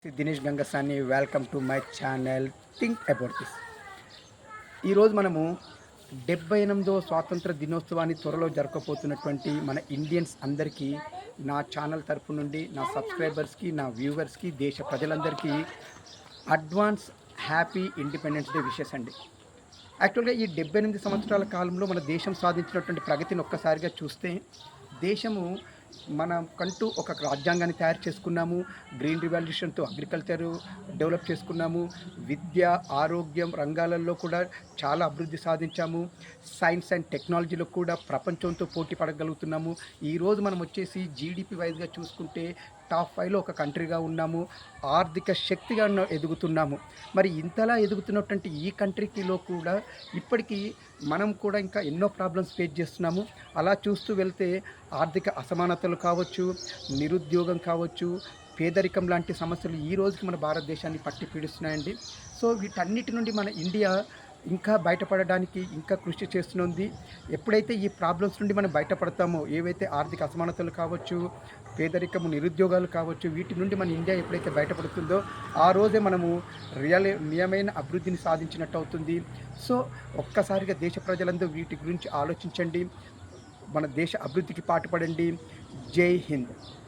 Dinesh Gangasani welcome to my channel think about this. ఈరోజు మనము 78వ స్వాతంత్ర దినోత్సవాన్ని త్వరలో జరగబోతున్నటువంటి మన ఇండియన్స్ అందరికీ నా ఛానల్ తరపు నుండి నా సబ్స్క్రైబర్స్కి, నా వ్యూవర్స్కి, దేశ ప్రజలందరికీ advance happy independence day wishes అండి. యాక్చువల్గా ఈ 78 సంవత్సరాల కాలంలో మన దేశం సాధించినటువంటి ప్రగతిని ఒక్కసారిగా చూస్తే, దేశము మనకంటూ ఒక రాజ్యాంగాన్ని తయారు చేసుకున్నాము. గ్రీన్ రివాల్యూషన్తో అగ్రికల్చర్ డెవలప్ చేసుకున్నాము. విద్య, ఆరోగ్యం రంగాలలో కూడా చాలా అభివృద్ధి సాధించాము. సైన్స్ అండ్ టెక్నాలజీలో కూడా ప్రపంచంతో పోటీ పడగలుగుతున్నాము. ఈరోజు మనం వచ్చేసి జీడిపి వైజ్గా చూసుకుంటే టాప్ 5లో ఒక కంట్రీగా ఉన్నాము. ఆర్థిక శక్తిగా ఎదుగుతున్నాము. మరి ఇంతలా ఎదుగుతున్నటువంటి ఈ కంట్రీలో కూడా ఇప్పటికీ మనం కూడా ఇంకా ఎన్నో ప్రాబ్లమ్స్ ఫేస్ చేస్తున్నాము. అలా చూస్తూ వెళ్తే ఆర్థిక అసమానతలు కావచ్చు, నిరుద్యోగం కావచ్చు, పేదరికం లాంటి సమస్యలు ఈ రోజుకి మన భారతదేశాన్ని పట్టి పీడిస్తున్నాయండి. సో వీటన్నిటి నుండి మన ఇండియా ఇంకా బయటపడడానికి ఇంకా కృషి చేస్తుంది. ఎప్పుడైతే ఈ ప్రాబ్లమ్స్ నుండి మనం బయటపడతామో, ఏవైతే ఆర్థిక అసమానతలు కావచ్చు, పేదరికము, నిరుద్యోగాలు కావచ్చు, వీటి నుండి మన ఇండియా ఎప్పుడైతే బయటపడుతుందో ఆ రోజే మనము నియమైన అభివృద్ధిని సాధించినట్టు అవుతుంది. సో ఒక్కసారిగా దేశ ప్రజలందరూ వీటి గురించి ఆలోచించండి. మన దేశ అభివృద్ధికి పాటుపడండి. జై హింద్.